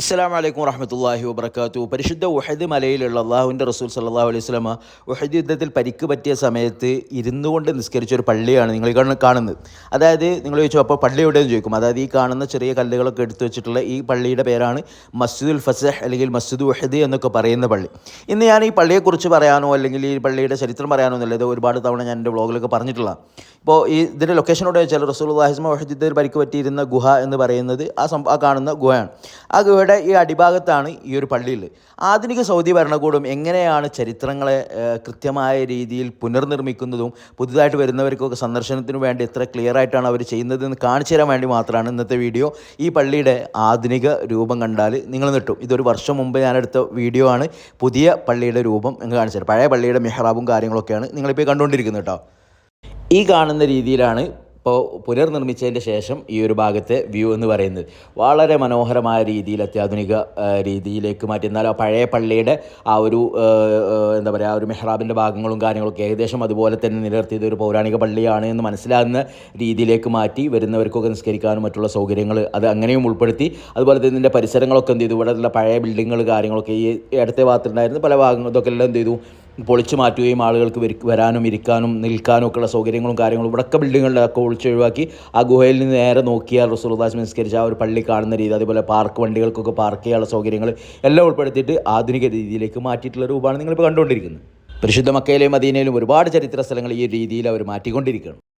അസ്സലാമു അലൈക്കും വറഹ്മത്തുള്ളാഹി വബറകാതുഹു. പരിശുദ്ധ ഉഹദ് മലയിലുള്ള അള്ളാഹുവിൻ്റെ റസൂൽ സല്ലല്ലാഹു അലൈഹി വസല്ലമ ഉഹദ് യുദ്ധത്തിൽ പരിക്ക് പറ്റിയ സമയത്ത് ഇരുന്നു കൊണ്ട് നിസ്കരിച്ച ഒരു പള്ളിയാണ് നിങ്ങൾ കാണുന്നത്. അതായത് നിങ്ങൾ ചോദിച്ചു അപ്പോൾ പള്ളി എവിടെയെന്ന് ചോദിക്കും. അതായത് ഈ കാണുന്ന ചെറിയ കല്ലുകളൊക്കെ എടുത്തു വെച്ചിട്ടുള്ള ഈ പള്ളിയുടെ പേരാണ് മസ്ജിദുൽ ഫസഹ് അല്ലെങ്കിൽ മസ്ജിദ് ഉഹദ് എന്നൊക്കെ പറയുന്ന പള്ളി. ഇന്ന് ഞാൻ ഈ പള്ളിയെക്കുറിച്ച് പറയാനോ അല്ലെങ്കിൽ ഈ പള്ളിയുടെ ചരിത്രം പറയാനോ എന്നല്ല, ഇത് ഒരുപാട് തവണ ഞാൻ എൻ്റെ വ്ളോഗിലൊക്കെ പറഞ്ഞിട്ടുള്ള. ഇപ്പോൾ ഈ ഇതിൻ്റെ ലൊക്കേഷനോട് ചോദിച്ചാൽ റസൂലുള്ളാഹി സ്വല്ലല്ലാഹു അലൈഹി വസല്ലം ഉഹദ് യുദ്ധത്തിൽ പരിക്ക് പറ്റിയിരുന്ന ഗുഹ എന്ന് പറയുന്നത് ആ കാണുന്ന ഗുഹയാണ്. ആ ഗുഹയുടെ ഈ അടിഭാഗത്താണ് ഈ ഒരു പള്ളിയുള്ളത്. ആധുനിക സൗദി ഭരണകൂടം എങ്ങനെയാണ് ചരിത്രങ്ങളെ കൃത്യമായ രീതിയിൽ പുനർനിർമ്മിക്കുന്നതും പുതുതായിട്ട് വരുന്നവർക്കൊക്കെ സന്ദർശനത്തിന് വേണ്ടി എത്ര ക്ലിയർ ആയിട്ടാണ് അവർ ചെയ്യുന്നതെന്ന് കാണിച്ചു തരാൻ വേണ്ടി മാത്രമാണ് ഇന്നത്തെ വീഡിയോ. ഈ പള്ളിയുടെ ആധുനിക രൂപം കണ്ടാൽ നിങ്ങൾ നെട്ടും. ഇതൊരു വർഷം മുമ്പ് ഞാനെടുത്ത വീഡിയോ ആണ്. പുതിയ പള്ളിയുടെ രൂപം എന്ന് കാണിച്ചു തരാം. പഴയ പള്ളിയുടെ മെഹ്റാബും കാര്യങ്ങളൊക്കെയാണ് നിങ്ങളിപ്പോൾ കണ്ടുകൊണ്ടിരിക്കുന്നത് കേട്ടോ. ഈ കാണുന്ന രീതിയിലാണ് ഇപ്പോൾ പുനർനിർമ്മിച്ചതിൻ്റെ ശേഷം ഈ ഒരു ഭാഗത്തെ വ്യൂ എന്ന് പറയുന്നത്. വളരെ മനോഹരമായ രീതിയിൽ അത്യാധുനിക രീതിയിലേക്ക് മാറ്റി. എന്നാൽ ആ പഴയ പള്ളിയുടെ ആ ഒരു എന്താ പറയുക, ആ ഒരു മെഹ്റാബിൻ്റെ ഭാഗങ്ങളും കാര്യങ്ങളൊക്കെ ഏകദേശം അതുപോലെ തന്നെ നിലനിർത്തിയത് ഒരു പൗരാണിക പള്ളിയാണ് എന്ന് മനസ്സിലാകുന്ന രീതിയിലേക്ക് മാറ്റി. വരുന്നവർക്കൊക്കെ നിസ്കരിക്കാനും മറ്റുള്ള സൗകര്യങ്ങൾ അത് അങ്ങനെയും ഉൾപ്പെടുത്തി. അതുപോലെ തന്നെ ഇതിൻ്റെ പരിസരങ്ങളൊക്കെ എന്ത് ചെയ്തു, ഇവിടെയുള്ള പഴയ ബിൽഡിങ്ങുകൾ കാര്യങ്ങളൊക്കെ ഈ അടുത്ത ഭാഗത്തുണ്ടായിരുന്ന പല ഭാഗങ്ങളും ഇതൊക്കെ എല്ലാം എന്ത് ചെയ്തു, പൊളിച്ചു മാറ്റുകയും ആളുകൾക്ക് വരാനും ഇരിക്കാനും നിൽക്കാനും ഒക്കെയുള്ള സൗകര്യങ്ങളും കാര്യങ്ങളും ഇവിടെയൊക്കെ ബിൽഡിങ്ങുകളിലൊക്കെ ഒഴിച്ചൊഴിവാക്കി ആ ഗുഹയിൽ നിന്ന് നേരെ നോക്കിയാൽ റസൂലുള്ളാഹി നിസ്കരിച്ച ആ ഒരു പള്ളി കാണുന്ന രീതി, അതുപോലെ പാർക്ക് വണ്ടികൾക്കൊക്കെ പാർക്ക് ചെയ്യാനുള്ള സൗകര്യങ്ങൾ എല്ലാം ഉൾപ്പെടുത്തിയിട്ട് ആധുനിക രീതിയിലേക്ക് മാറ്റിയിട്ടുള്ള രൂപമാണ് നിങ്ങളിപ്പോൾ കണ്ടുകൊണ്ടിരിക്കുന്നത്. പരിശുദ്ധ മക്കയിലെയും മദീനയിലും ഒരുപാട് ചരിത്ര സ്ഥലങ്ങൾ ഈ രീതിയിൽ അവർ മാറ്റിക്കൊണ്ടിരിക്കുകയാണ്.